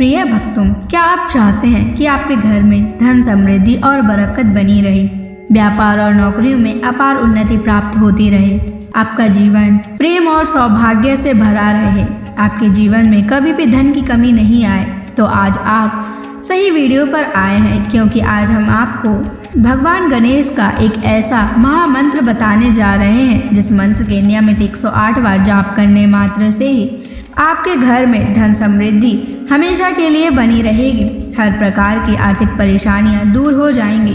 प्रिय भक्तों, क्या आप चाहते हैं कि आपके घर में धन समृद्धि और बरकत बनी रहे, व्यापार और नौकरियों में अपार उन्नति प्राप्त होती रहे, आपका जीवन प्रेम और सौभाग्य से भरा रहे, आपके जीवन में कभी भी धन की कमी नहीं आए, तो आज आप सही वीडियो पर आए हैं, क्योंकि आज हम आपको भगवान गणेश का एक ऐसा महामंत्र बताने जा रहे हैं जिस मंत्र के नियमित 108 बार जाप करने मात्र से ही आपके घर में धन समृद्धि हमेशा के लिए बनी रहेगी। हर प्रकार की आर्थिक परेशानियां दूर हो जाएंगी।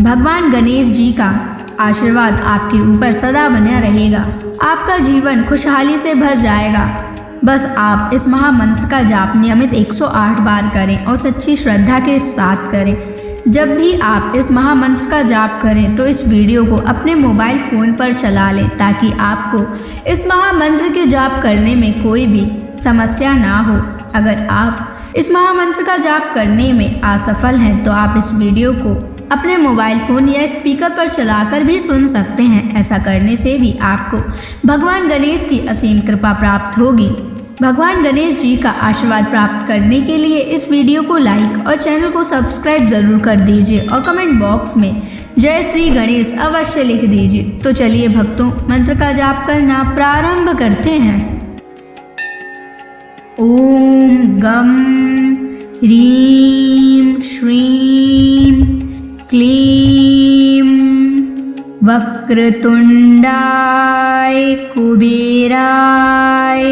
भगवान गणेश जी का आशीर्वाद आपके ऊपर सदा बना रहेगा। आपका जीवन खुशहाली से भर जाएगा। बस आप इस महामंत्र का जाप नियमित 108 बार करें और सच्ची श्रद्धा के साथ करें। जब भी आप इस महामंत्र का जाप करें तो इस वीडियो को अपने मोबाइल फ़ोन पर चला लें, ताकि आपको इस महामंत्र के जाप करने में कोई भी समस्या ना हो। अगर आप इस महामंत्र का जाप करने में असफल हैं तो आप इस वीडियो को अपने मोबाइल फ़ोन या स्पीकर पर चलाकर भी सुन सकते हैं। ऐसा करने से भी आपको भगवान गणेश की असीम कृपा प्राप्त होगी। भगवान गणेश जी का आशीर्वाद प्राप्त करने के लिए इस वीडियो को लाइक और चैनल को सब्सक्राइब जरूर कर दीजिए और कमेंट बॉक्स में जय श्री गणेश अवश्य लिख दीजिए। तो चलिए भक्तों, मंत्र का जाप करना प्रारंभ करते हैं। ओम गम ह्रीं श्रीं क्लीं वक्रतुंडाय कुबेराय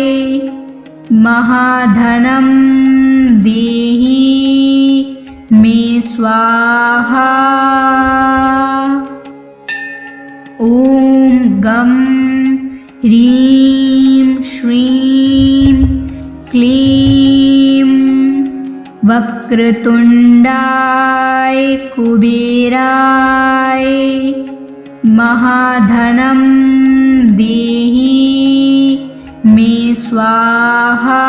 महाधनं देहि मे स्वाहा। ओम गम ह्रीं श्रीं क्लीं वक्रतुंडाय कुबेराय महाधनं देहि मे स्वाहा।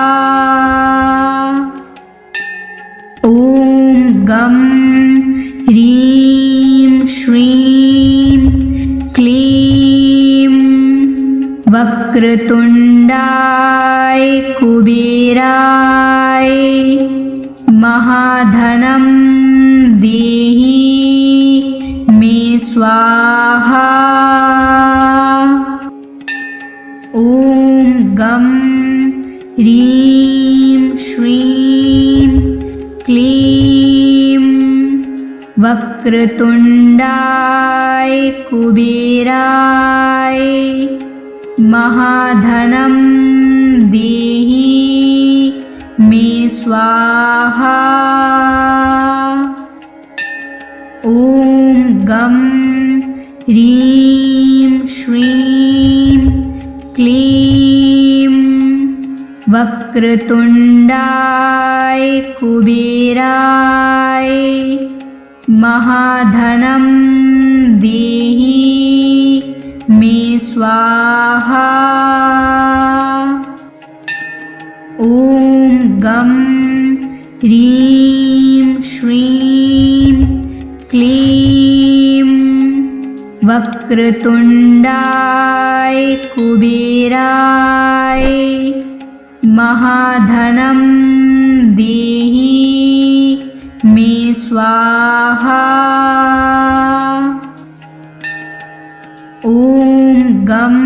ओम गम ह्रीं श्रीं क्लीं वक्रतुंडाय कुबेराय महाधनं देहि मे स्वाहा। ओम गम ह्रीं श्रीं क्लीं वक्रतुंडाय कुबेराय महाधनं देहि मे स्वाहा। ओम गम ह्रीं श्रीं क्लीं वक्रतुंडाय कुबेराय महाधनं देहि मे स्वाहा। ओम गम ह्रीं श्रीं क्लीं वक्रतुंडाय कुबेराय महाधनं देहि मे स्वाहा। ओम गम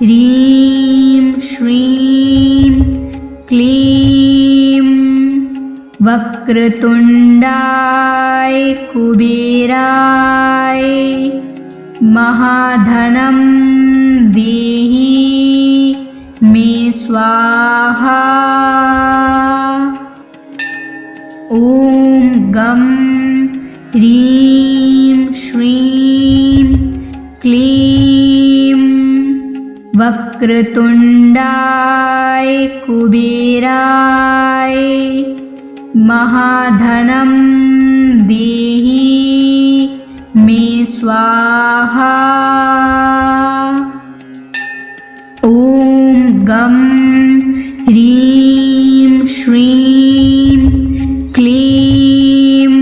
ह्रीं श्रीं क्लीं वक्रतुंडाय कुबेराय महाधनं देहि मे स्वाहा। ओम गम ह्रीं श्रीं क्लीं वक्रतुंडाय कुबेराय महाधनं देहि मे स्वाहा। ओम गम ह्रीं श्रीं क्लीं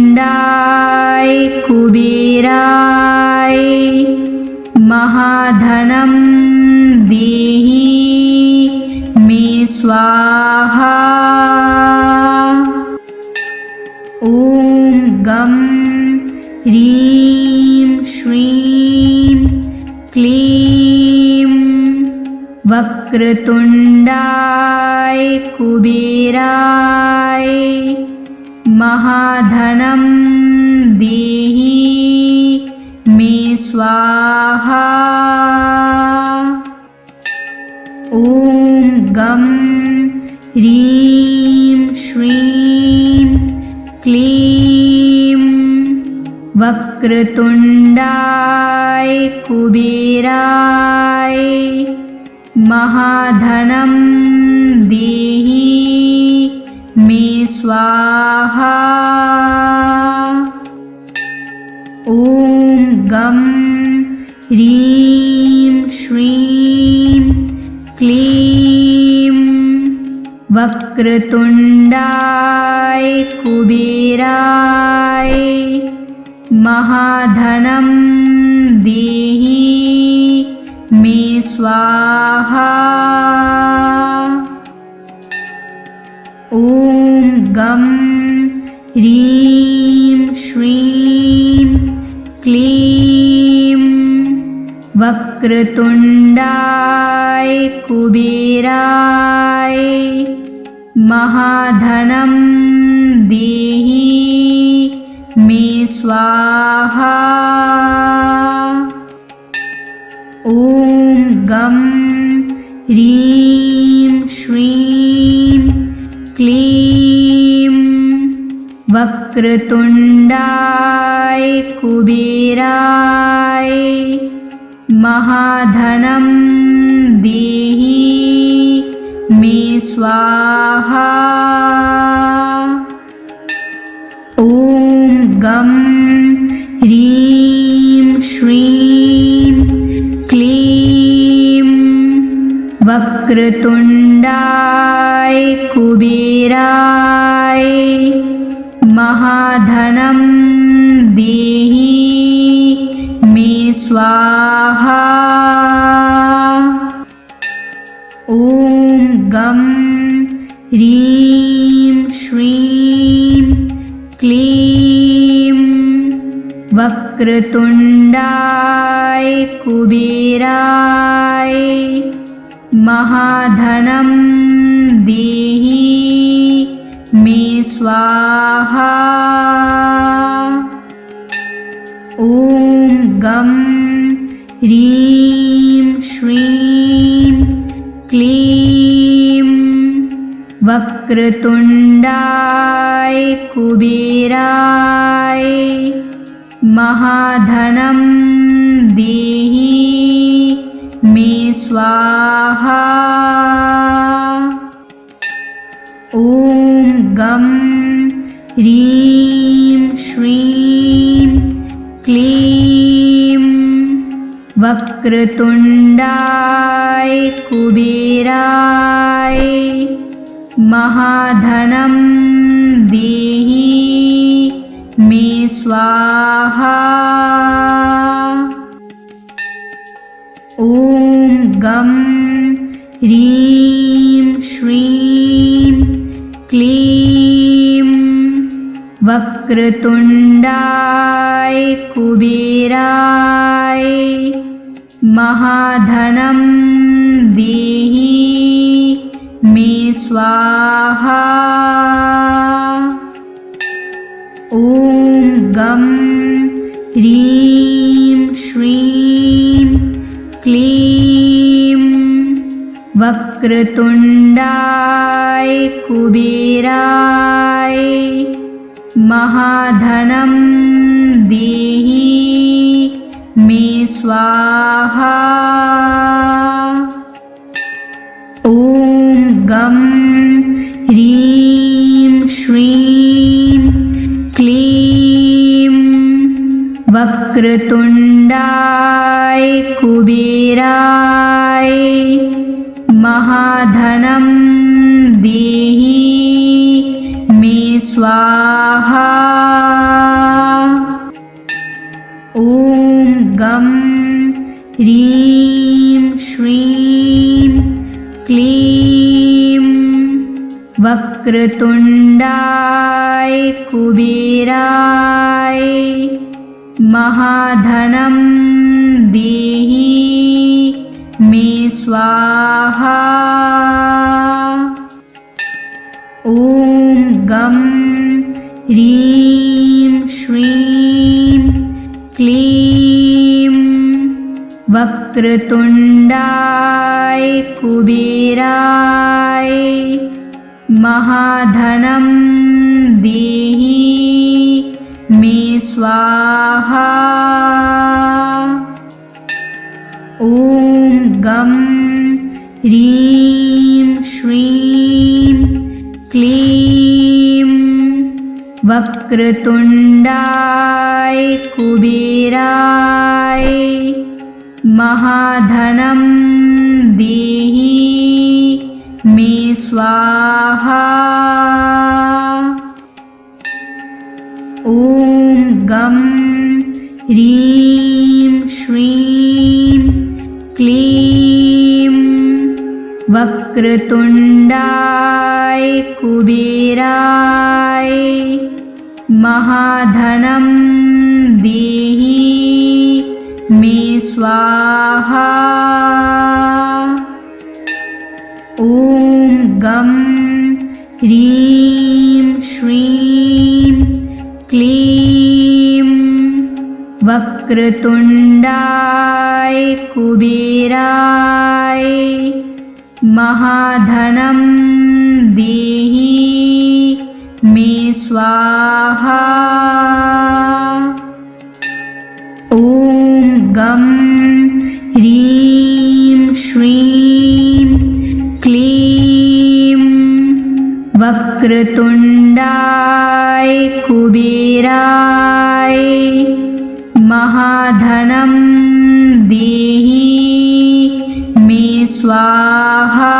वक्रतुंडाय कुबेराय महाधनं देहि मे स्वाहा। ॐ गं ह्रीं श्रीं क्लीं वक्रतुण्डाय कुबेराय महाधनं देहि मे स्वाहा। ॐ गं ह्रीं श्रीं क्लीं वक्रतुण्डाय कुबेराय महाधनं देहि मे स्वाहा। ॐ गं ह्रीं श्रीं क्लीं वक्रतुण्डाय कुबेराय महाधनं देहि मे स्वाहा। ॐ गं ह्रीं श्रीं क्लीं वक्रतुण्डाय कुबेराय महाधनं देहि मे स्वाहा। ॐ गं ह्रीं श्रीं क्लीं वक्रतुण्डाय कुबेराय महाधनं देहि मे स्वाहा। ॐ गं ह्रीं श्रीं क्लीं वक्रतुण्डाय कुबेराय महाधनं देहि मे स्वाहा। ॐ गं ह्रीं श्रीं क्लीं वक्रतुण्डाय कुबेराय महाधनं देहि मे स्वाहा। ॐ गं ह्रीं श्रीं क्लीं वक्रतुण्डाय कुबेराय महाधनं देहि मे स्वाहा। ॐ गं ह्रीं श्रीं क्लीं वक्रतुण्डाय कुबेराय महाधनं देहि मे स्वाहा। ॐ गं ह्रीं श्रीं क्लीं वक्रतुण्डाय कुबेराय महाधनं देहि मे स्वाहा। ॐ गं ह्रीं श्रीं क्लीं वक्रतुण्डाय कुबेराय महाधनं देहि मे स्वाहा। ॐ गं ह्रीं श्रीं क्लीं वक्रतुण्डाय कुबेराय महाधनं देहि मे स्वाहा। ॐ गं ह्रीं श्रीं क्लीं वक्रतुण्डाय कुबेराय महाधनं देहि मे स्वाहा। ॐ गं ह्रीं श्रीं क्लीं वक्रतुण्डाय कुबेराय महाधनं देहि मे स्वाहा। ॐ गं ह्रीं श्रीं क्लीं वक्रतुण्डाय कुबेराय महाधनं देहि मे स्वाहा। ॐ गं ह्रीं श्रीं क्लीं वक्रतुण्डाय कुबेराय महाधनं देहि मे स्वाहा। ॐ गं ह्रीं श्रीं क्लीं वक्रतुण्डाय कुबेराय महाधनं देहि मे स्वाहा। ॐ गं ह्रीं श्रीं क्लीं वक्रतुण्डाय कुबेराय महाधनं देहि मे स्वाहा।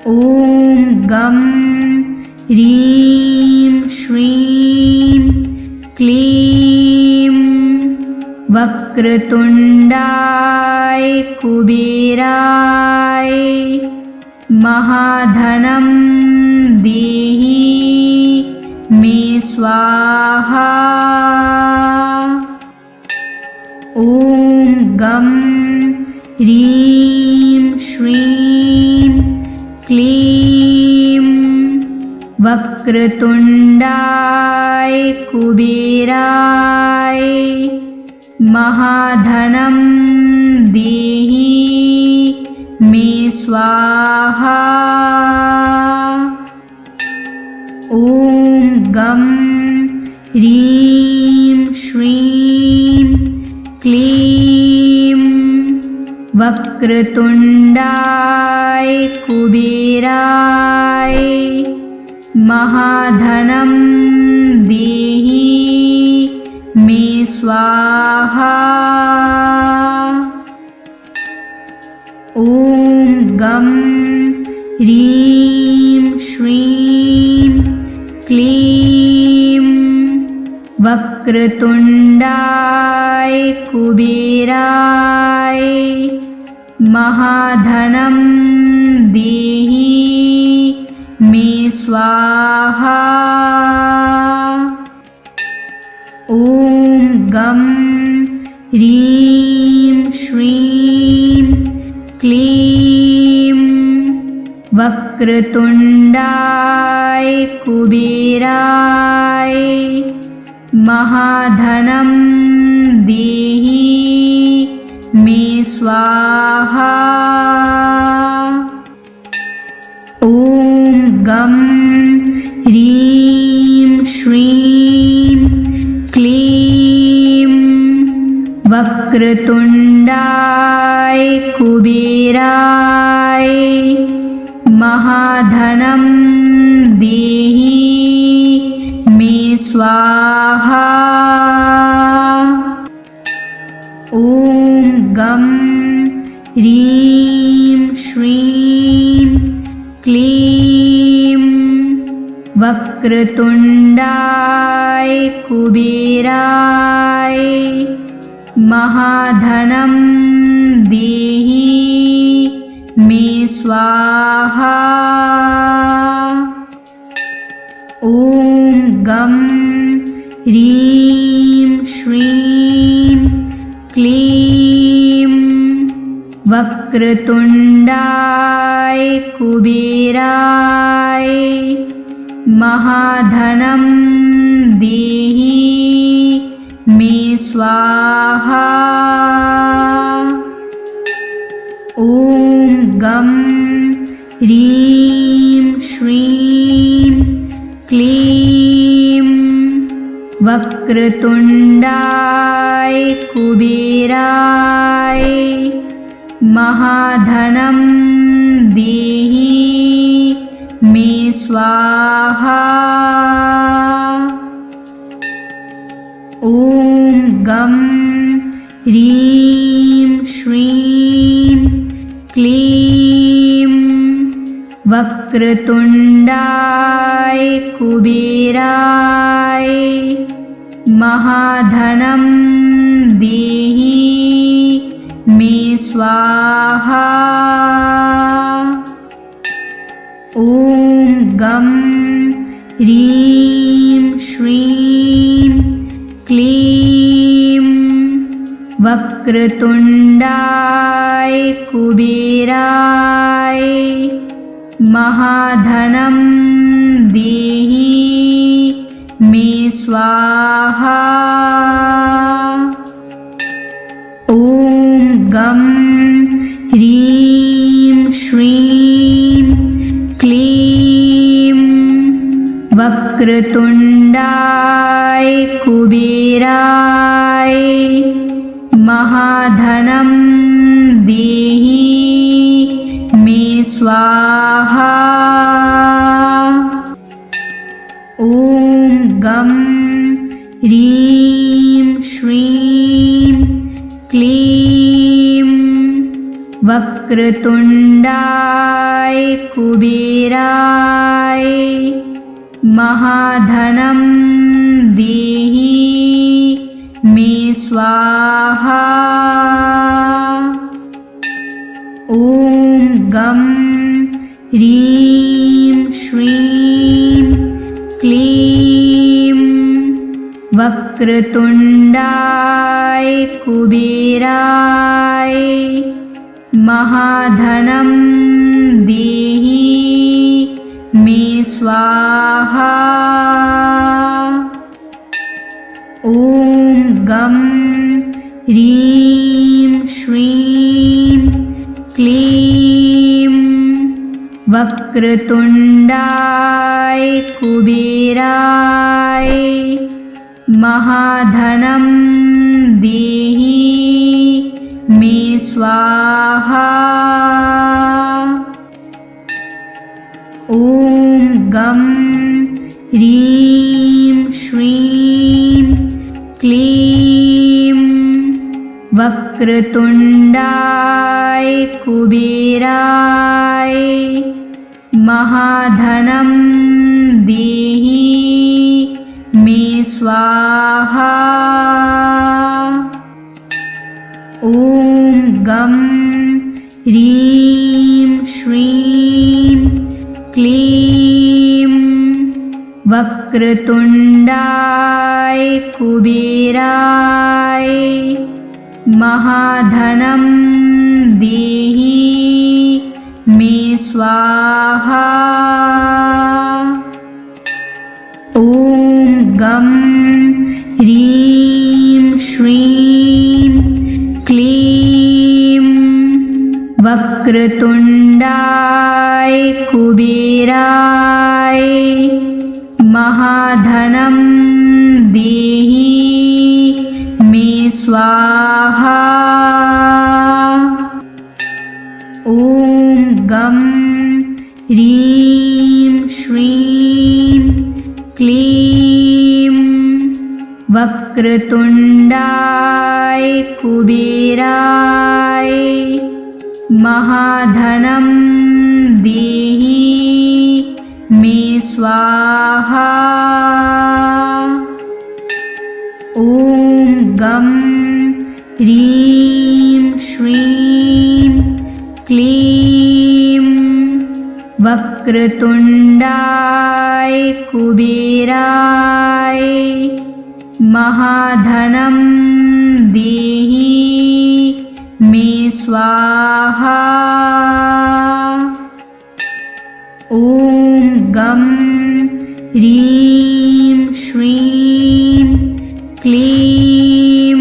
ॐ गं ह्रीं श्रीं क्लीं वक्रतुण्डाय कुबेराय महाधनं देहि मे स्वाहा। ॐ गं ह्रीं श्रीं क्लीं वक्रतुण्डाय कुबेराय महाधनं देहि मे स्वाहा। ॐ गं ह्रीं श्रीं क्लीं वक्रतुण्डाय कुबेराय महाधनं देहि मे स्वाहा। ॐ गं ह्रीं श्रीं क्लीं वक्रतुण्डाय कुबेराय महाधनं देहि मे स्वाहा। ॐ गं ह्रीं श्रीं क्लीं वक्रतुण्डाय कुबेराय महाधनं देहि मे स्वाहा। ॐ गं ह्रीं श्रीं क्लीं वक्रतुण्डाय कुबेराय महाधनं देहि मे स्वाहा। ॐ गं ह्रीं श्रीं क्लीं वक्रतुण्डाय कुबेराय महाधनं देहि मे स्वाहा। ॐ गं ह्रीं श्रीं क्लीं वक्रतुण्डाय कुबेराय महाधनं देहि मे स्वाहा। ॐ गं ह्रीं श्रीं क्लीं वक्रतुण्डाय कुबेराय महाधनं देहि मे स्वाहा। ॐ गं ह्रीं श्रीं क्लीं वक्रतुण्डाय कुबेराय महाधनं देहि मे स्वाहा। ॐ गं ह्रीं श्रीं क्लीं वक्रतुण्डाय कुबेराय महाधनं देहि मे स्वाहा। ॐ गं ह्रीं श्रीं क्लीं वक्रतुण्डाय कुबेराय महाधनं देहि मे स्वाहा। ॐ गं ह्रीं श्रीं क्लीं वक्रतुण्डाय कुबेराय महाधनं देहि मे स्वाहा। ॐ गं ह्रीं श्रीं क्लीं वक्रतुण्डाय कुबेराय महाधनं देहि मे स्वाहा। ॐ गं ह्रीं श्रीं क्लीं वक्रतुण्डाय कुबेराय महाधनं देहि मे स्वाहा। ॐ गं ह्रीं श्रीं क्लीं वक्रतुण्डाय कुबेराय महाधनं देहि मे स्वाहा। ॐ गं ह्रीं श्रीं क्लीं वक्रतुण्डाय कुबेराय महाधनं देहि मे स्वाहा। ॐ गं ह्रीं श्रीं क्लीं वक्रतुण्डाय कुबेराय महाधनं देहि मे स्वाहा। ॐ गं ह्रीं श्रीं क्लीं वक्रतुण्डाय कुबेराय महाधनं देहि मे स्वाहा। ॐ गं ह्रीं श्रीं क्लीं वक्रतुण्डाय कुबेराय महाधनं देहि मे स्वाहा। ॐ गं ह्रीं श्रीं क्लीं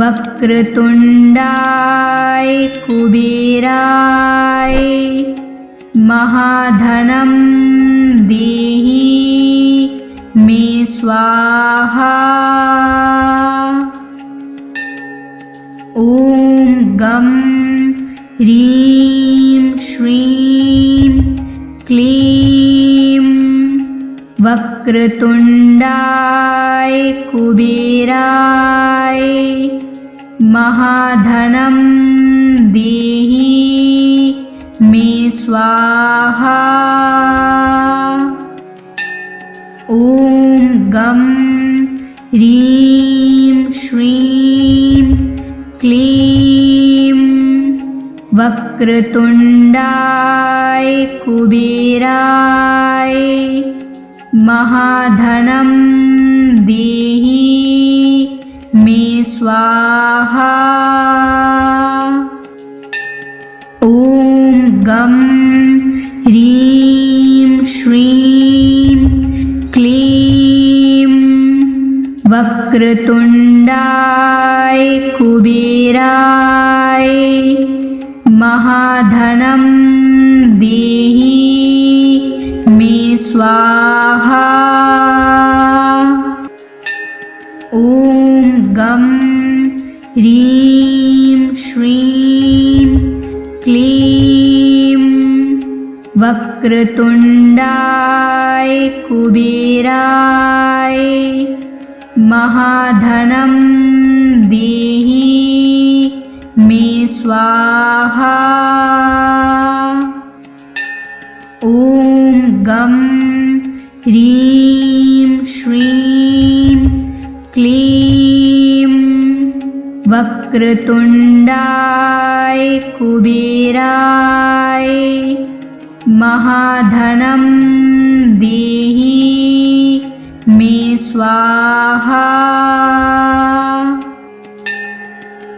वक्रतुण्डाय कुबेराय महाधनं देहि मे स्वाहा। ॐ गं ह्रीं श्रीं क्लीं वक्रतुण्डाय कुबेराय महाधनं देहि मे स्वाहा। ॐ गं ह्रीं श्रीं क्लीं वक्रतुण्डाय कुबेराय महाधनं देहि मे स्वाहा। ॐ गं ह्रीं श्रीं क्लीं वक्रतुण्डाय कुबेराय महाधनं देहि मे स्वाहा। ॐ गं ह्रीं श्रीं क्लीं वक्रतुण्डाय कुबेराय महाधनं देहि मे स्वाहा। ॐ गं ह्रीं श्रीं क्लीं वक्रतुण्डाय कुबेराय महाधनं देहि मे स्वाहा।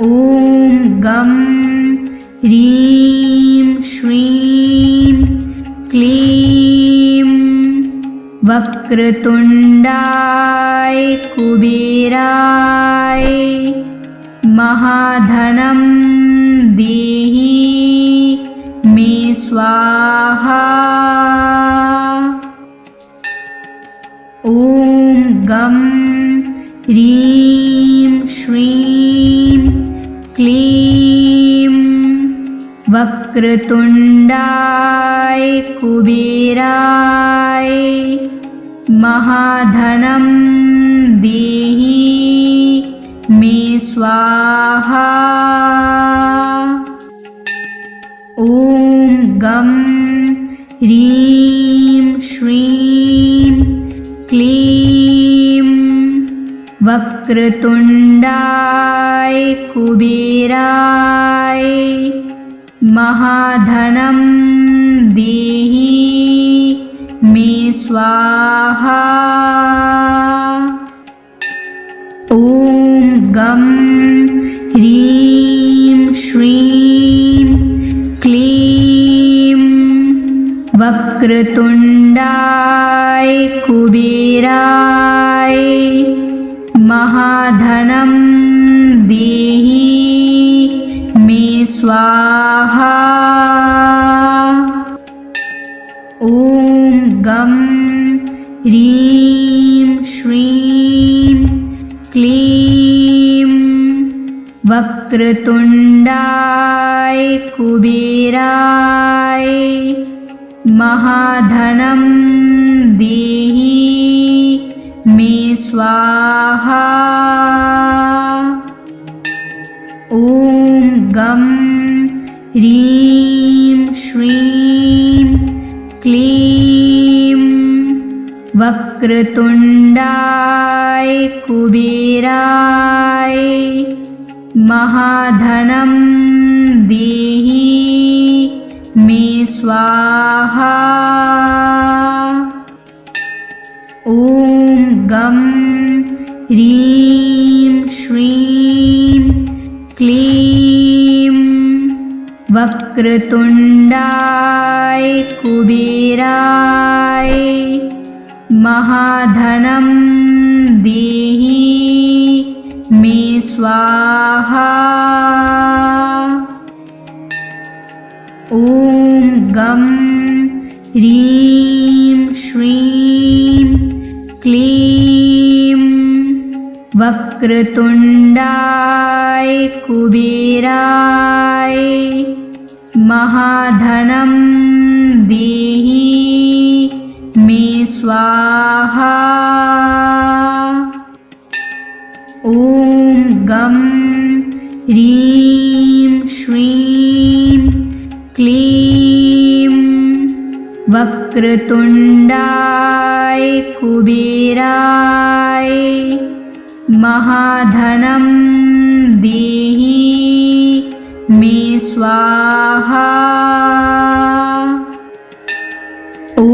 ॐ गं ह्रीं श्रीं क्लीं वक्रतुण्डाय कुबेराय महाधनं देहि मे स्वाहा। ॐ गं ह्रीं श्रीं क्लीं वक्रतुण्डाय कुबेराय महाधनं देहि मे स्वाहा। ॐ गं ह्रीं श्रीं क्लीं वक्रतुण्डाय कुबेराय महाधनं देहि मे स्वाहा। ॐ गं ह्रीं श्रीं क्लीं वक्रतुण्डाय कुबेराय महाधनं देहि मे स्वाहा। ॐ गं ह्रीं श्रीं क्लीं वक्रतुण्डाय कुबेराय महाधनं देहि मे स्वाहा। ॐ गं ह्रीं श्रीं क्लीं वक्रतुण्डाय कुबेराय महाधनं देहि मे स्वाहा। ॐ गं ह्रीं श्रीं क्लीं वक्रतुण्डाय कुबेराय महाधनं देहि मे स्वाहा। ॐ गं ह्रीं श्रीं क्लीं वक्रतुण्डाय कुबेराय महाधनं देहि मे स्वाहा। ॐ गं ह्रीं श्रीं क्लीं वक्रतुण्डाय कुबेराय महाधनं देहि मे स्वाहा। ॐ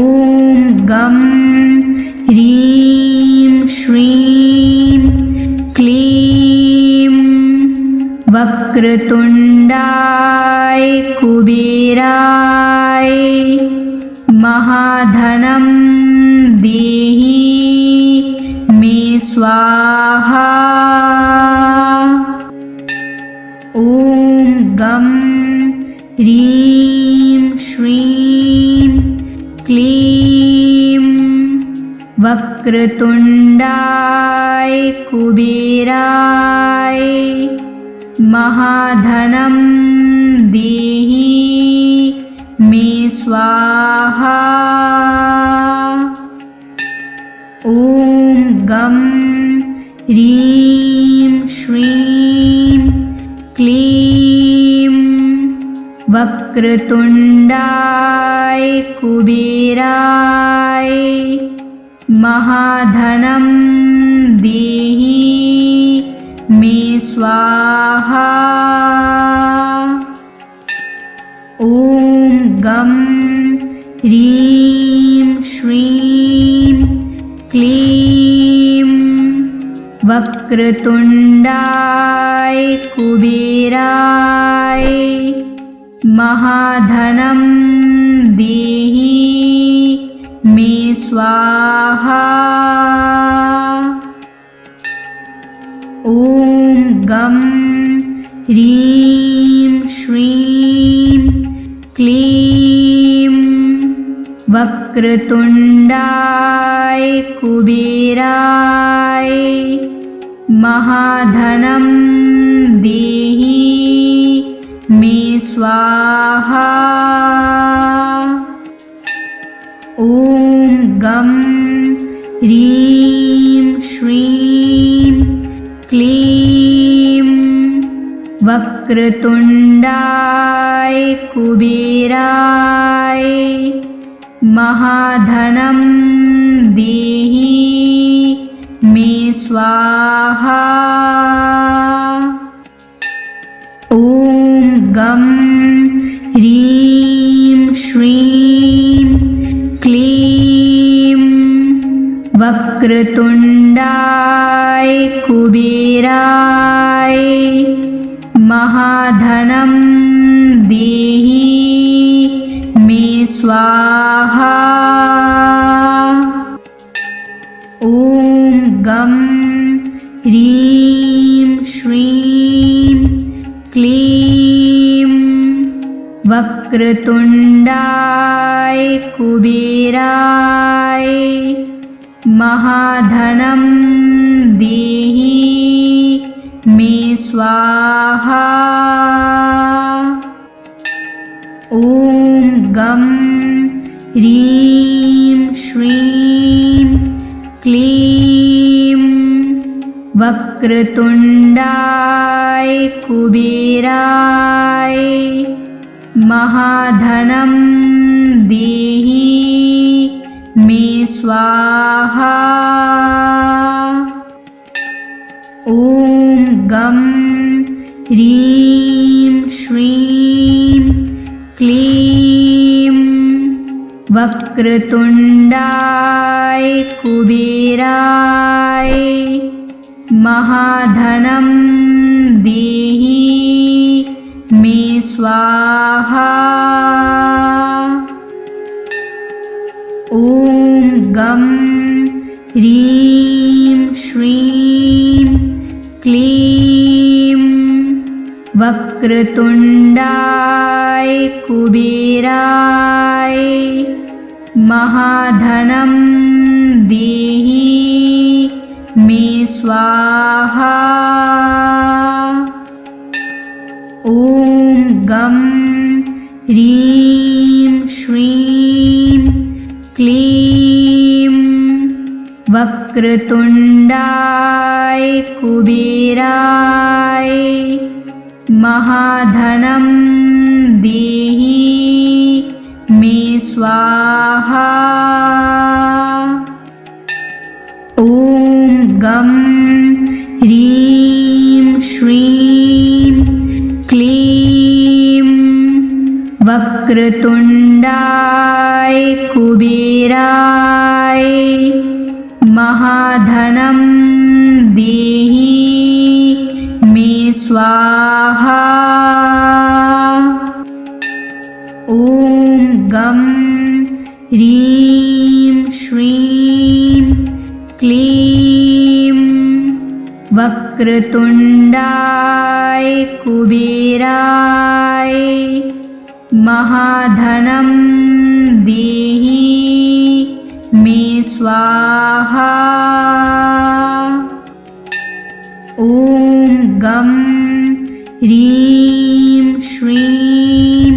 गं ह्रीं श्रीं क्लीं वक्रतुण्डाय कुबेराय महाधनं देहि मे स्वाहा। ॐ गं ह्रीं श्रीं क्लीं वक्रतुण्डाय कुबेराय महाधनं देहि मे स्वाहा। ॐ गं ह्रीं श्रीं क्लीं वक्रतुण्डाय कुबेराय महाधनं देहि मे स्वाहा। ॐ गं ह्रीं श्रीं क्लीं वक्रतुण्डाय कुबेराय महाधनं देहि मे स्वाहा। ॐ गं ह्रीं श्रीं क्लीं वक्रतुण्डाय कुबेराय महाधनं देहि मे स्वाहा। ॐ गं ह्रीं श्रीं क्लीं वक्रतुण्डाय कुबेराय महाधनं देहि मे स्वाहा। ॐ गं ह्रीं श्रीं क्लीं वक्रतुण्डाय कुबेराय महाधनं देहि मे स्वाहा। ॐ गं ह्रीं श्रीं क्लीं वक्रतुण्डाय कुबेराय महाधनं देहि मे स्वाहा। ॐ गं ह्रीं श्रीं क्लीं वक्रतुण्डाय कुबेराय महाधनं देहि मे स्वाहा। ॐ गं ह्रीं श्रीं क्लीं वक्रतुण्डाय कुबेराय महाधनं देहि मे स्वाहा। ॐ गं ह्रीं श्रीं क्लीं वक्रतुण्डाय कुबेराय महाधनं देहि मे स्वाहा। ॐ गं ह्रीं श्रीं क्लीं वक्रतुण्डाय कुबेराय महाधनं देहि मे स्वाहा। ॐ गं ह्रीं श्रीं क्लीं वक्रतुण्डाय कुबेराय महाधनं देहि मे स्वाहा। ॐ गं ह्रीं श्रीं क्लीं वक्रतुण्डाय कुबेराय महाधनं देहि मे स्वाहा। ॐ गं ह्रीं श्रीं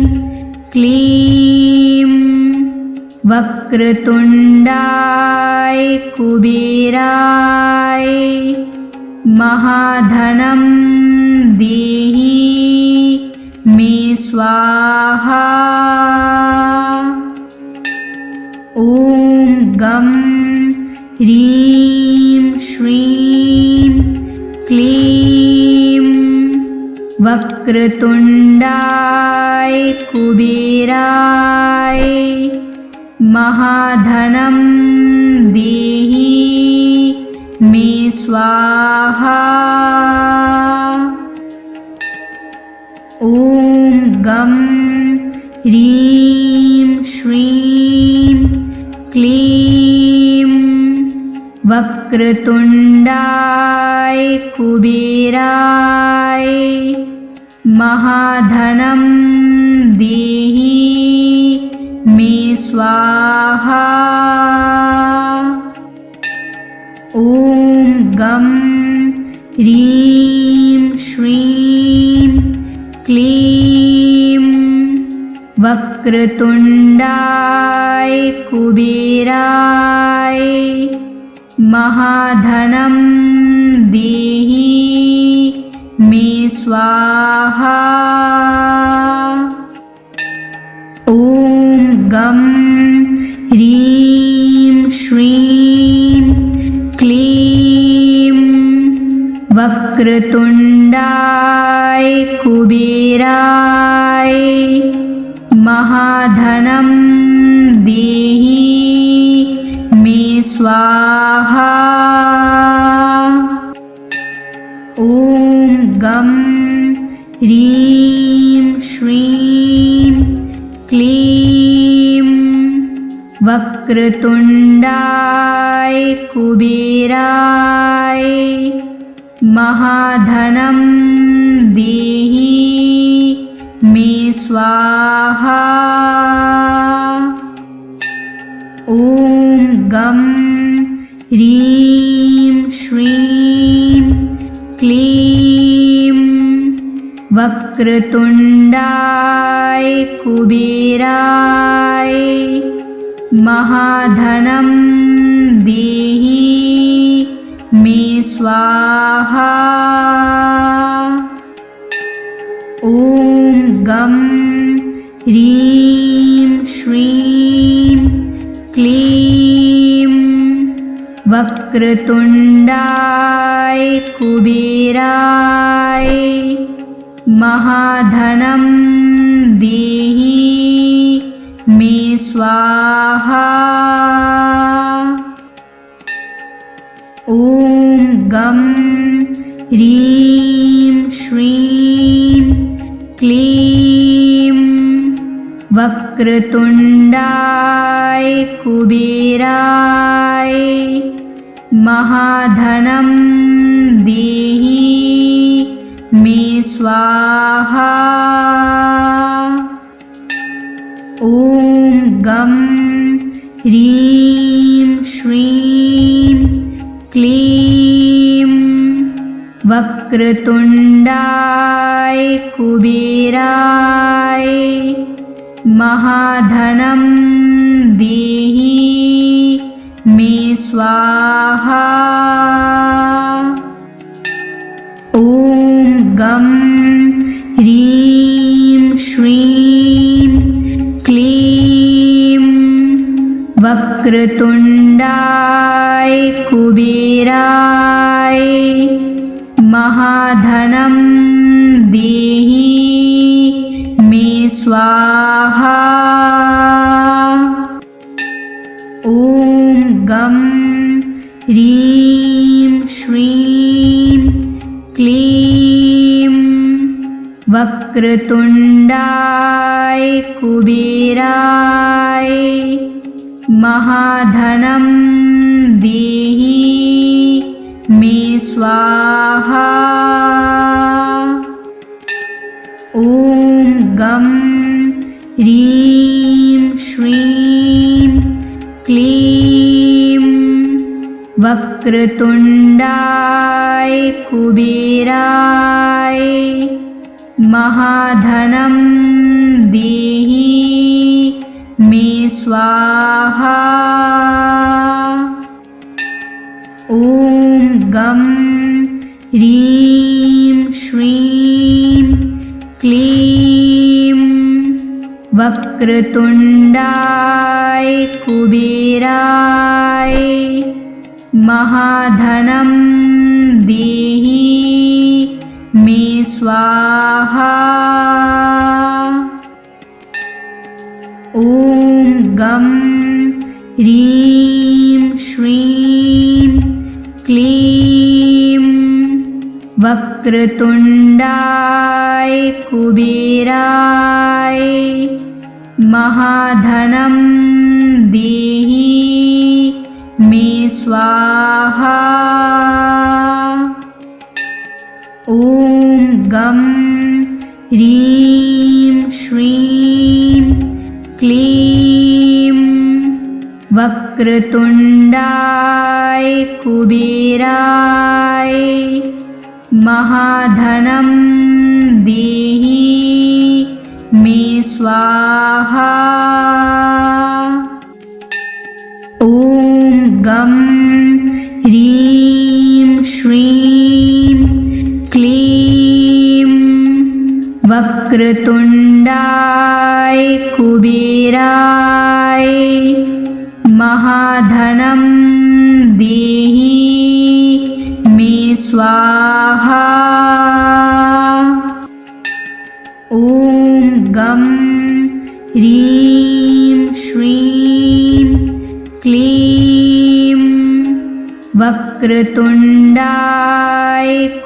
क्लीं वक्रतुण्डाय कुबेराय महाधनं देहि मे स्वाहा। ॐ गं ह्रीं श्रीं क्लीं वक्रतुण्डाय कुबेराय महाधनं देहि मे स्वाहा। ॐ गं ह्रीं श्रीं क्लीं वक्रतुण्डाय कुबेराय महाधनं देहि मे स्वाहा। ॐ गं ह्रीं श्रीं क्लीं वक्रतुण्डाय कुबेराय महाधनं देहि मे स्वाहा। ॐ गं ह्रीं श्रीं क्लीं वक्रतुण्डाय कुबेराय महाधनं देहि मे स्वाहा। ॐ गं ह्रीं श्रीं क्लीं वक्रतुण्डाय कुबेराय महाधनं देहि मे स्वाहा। ॐ गं ह्रीं श्रीं क्लीं वक्रतुण्डाय कुबेराय महाधनं देहि मे स्वाहा। ॐ गं ह्रीं श्रीं क्लीं वक्रतुण्डाय कुबेराय महाधनं देहि मे मे स्वाहा। ॐ गं ह्रीं श्रीं क्लीं वक्रतुण्डाय कुबेराय महाधनं देहि मे स्वाहा। ॐ गं ह्रीं श्रीं क्लीं वक्रतुण्डाय कुबेराय महाधनं देहि मे स्वाहा। ॐ गं ह्रीं श्रीं क्लीं वक्रतुण्डाय कुबेराय महाधनं देहि मे स्वाहा। ॐ गं ह्रीं श्रीं क्लीं वक्रतुण्डाय कुबेराय महाधनं देहि मे स्वाहा। ॐ गं ह्रीं श्रीं क्लीं वक्रतुण्डाय कुबेराय महाधनं देहि मे स्वाहा। ॐ गं ह्रीं श्रीं क्लीं वक्रतुण्डाय कुबेराय महाधनं देहि मे स्वाहा। ॐ गं ह्रीं श्रीं क्लीं वक्रतुण्डाय कुबेराय महाधनं देहि मे स्वाहा। ॐ गं ह्रीं श्रीं क्लीं वक्रतुण्डाय कुबेराय महाधनं देहि मे स्वाहा। ॐ गं ह्रीं श्रीं क्लीं वक्रतुण्डाय कुबेराय महाधनं देहि मे स्वाहा। ॐ गं ह्रीं श्रीं क्लीं वक्रतुण्डाय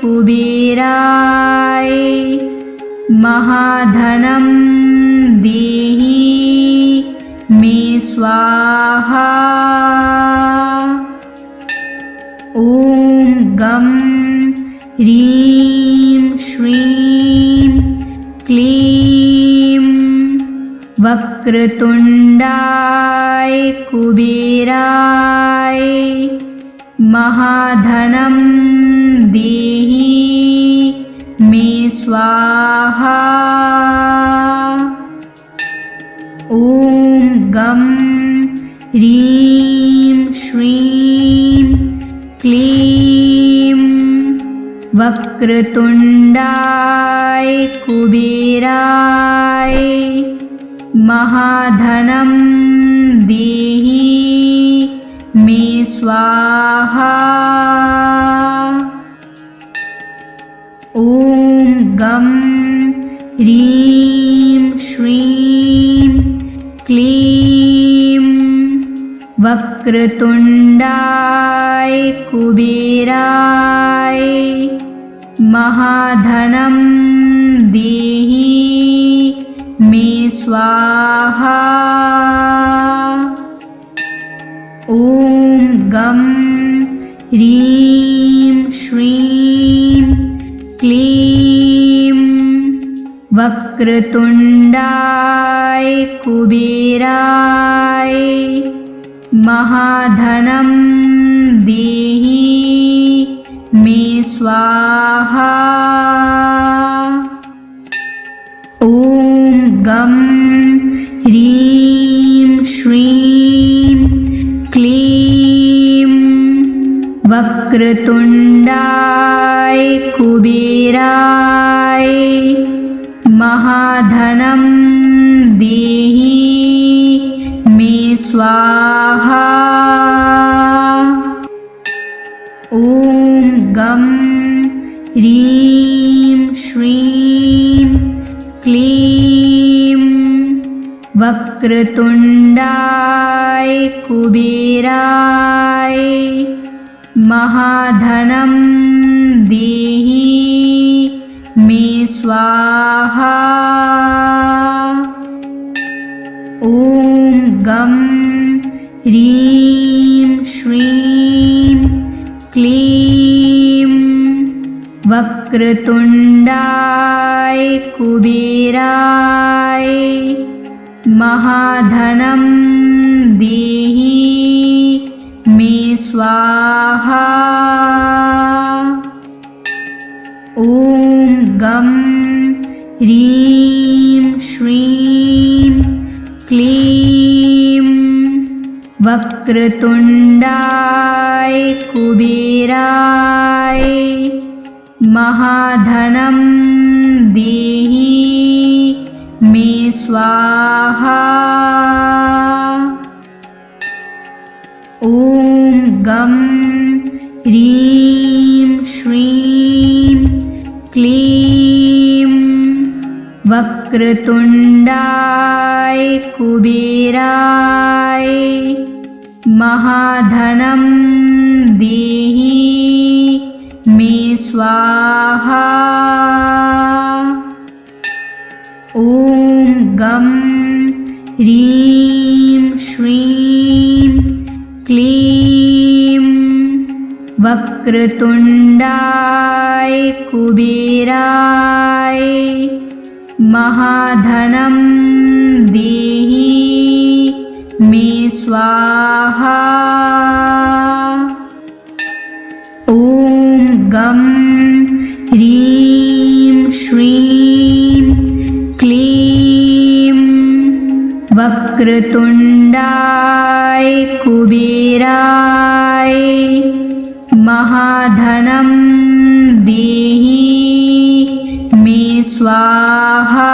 कुबेराय महाधनं देहि मे स्वाहा। ॐ गं ह्रीं श्रीं क्लीं वक्रतुण्डाय कुबेराय महाधनं देहि मे स्वाहा। ॐ गं ह्रीं श्रीं क्लीं वक्रतुण्डाय कुबेराय महाधनं देहि मे स्वाहा। ॐ गं ह्रीं श्रीं क्लीं वक्रतुण्डाय कुबेराय महाधनं देहि मे स्वाहा। ॐ गं ह्रीं श्रीं क्लीं वक्रतुण्डाय कुबेराय महाधनं देहि मे स्वाहा। ॐ गं ह्रीं श्रीं क्लीं वक्रतुण्डाय कुबेराय महाधनं देहि मे स्वाहा। ॐ गं ह्रीं श्रीं क्लीं वक्रतुण्डाय कुबेराय महाधनं देहि मे स्वाहा। ॐ गं ह्रीं श्रीं क्लीं वक्रतुण्डाय कुबेराय महाधनं देहि मे स्वाहा। ॐ गं ह्रीं श्रीं क्लीं वक्रतुण्डाय कुबेराय महाधनं देहि मे स्वाहा। ॐ गं ह्रीं श्रीं क्लीं वक्रतुण्डाय कुबेराय महाधनं देहि मे स्वाहा। ॐ गं ह्रीं श्रीं क्लीं वक्रतुण्डाय कुबेराय महाधनं देहि मे स्वाहा। ॐ गं ह्रीं श्रीं क्लीं वक्रतुण्डाय कुबेराय महाधनं देहि मे स्वाहा।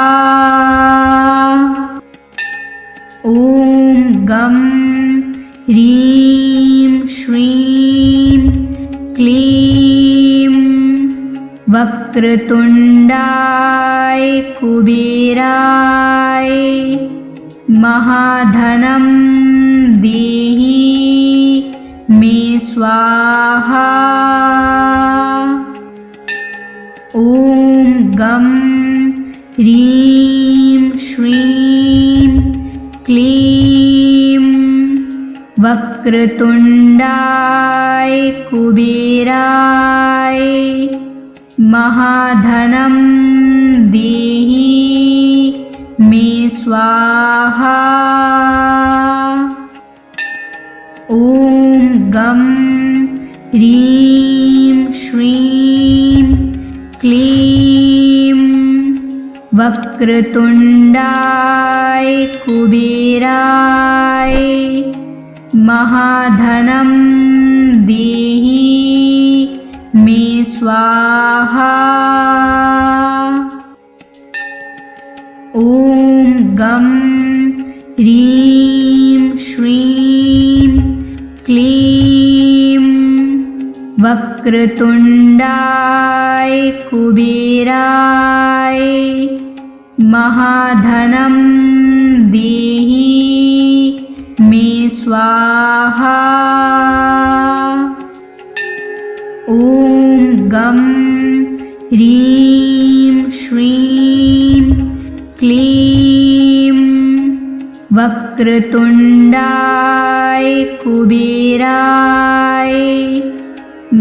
ॐ गं ह्रीं श्रीं क्लीं वक्रतुण्डाय कुबेराय महाधनं देहि मे स्वाहा। ॐ गं ह्रीं श्रीं क्लीं वक्रतुण्डाय कुबेराय महाधनं देहि मे स्वाहा। ॐ गं ह्रीं श्रीं क्लीं वक्रतुण्डाय कुबेराय महाधनं देहि मे स्वाहा। ॐ गं ह्रीं श्रीं क्लीं वक्रतुण्डाय कुबेराय महाधनं देहि मे स्वाहा। ॐ गं ह्रीं श्रीं क्लीं वक्रतुण्डाय कुबेराय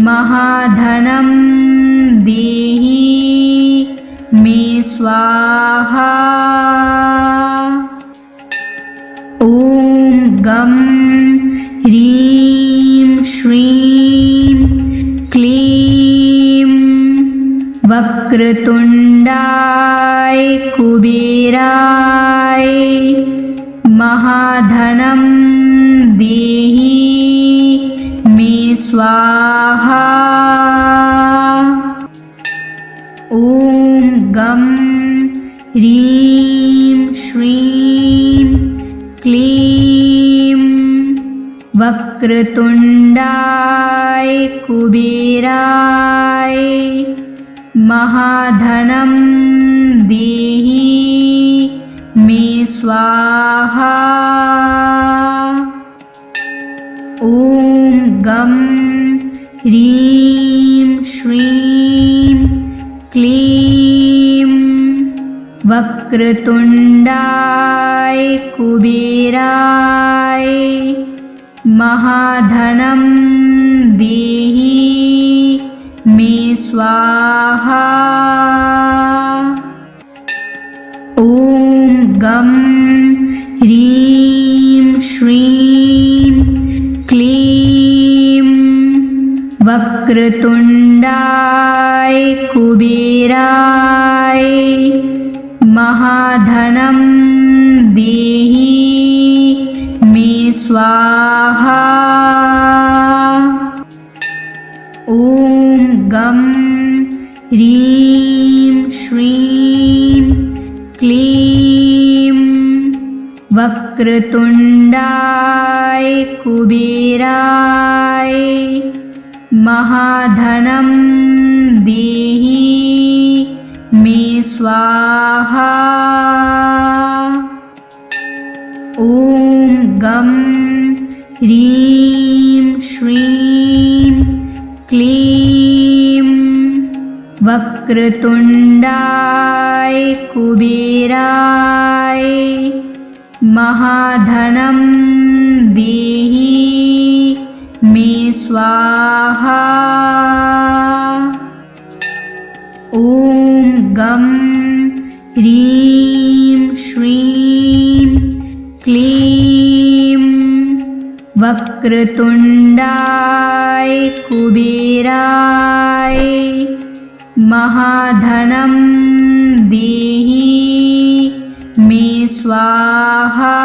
महाधनं देहि मे स्वाहा। ॐ गं ह्रीं श्रीं क्लीं वक्रतुण्डाय कुबेराय महाधनं देहि मे स्वाहा। ॐ गं ह्रीं श्रीं क्लीं वक्रतुण्डाय कुबेराय महाधनं देहि मे स्वाहा। ॐ गं ह्रीं श्रीं क्लीं वक्रतुण्डाय कुबेराय महाधनं देहि मे स्वाहा। ॐ गं ह्रीं श्रीं क्लीं वक्रतुण्डाय कुबेराय महाधनं देहि मे स्वाहा। ॐ गं ह्रीं श्रीं क्लीं वक्रतुण्डाय कुबेराय महाधनं देहि मे स्वाहा। ॐ गं ह्रीं श्रीं क्लीं वक्रतुण्डाय कुबेराय महाधनं देहि मे स्वाहा। ॐ गं ह्रीं श्रीं क्लीं वक्रतुण्डाय कुबेराय महाधनं देहि मे स्वाहा। ॐ गं ह्रीं श्रीं क्लीं वक्रतुण्डाय कुबेराय महाधनं देहि मे स्वाहा। ॐ गं ह्रीं श्रीं क्लीं वक्रतुण्डाय कुबेराय महाधनं देहि मे स्वाहा। ॐ गं ह्रीं श्रीं क्लीं वक्रतुण्डाय कुबेराय महाधनं देहि मे स्वाहा। ॐ गं ह्रीं श्रीं क्लीं वक्रतुण्डाय कुबेराय महाधनं देहि मे स्वाहा।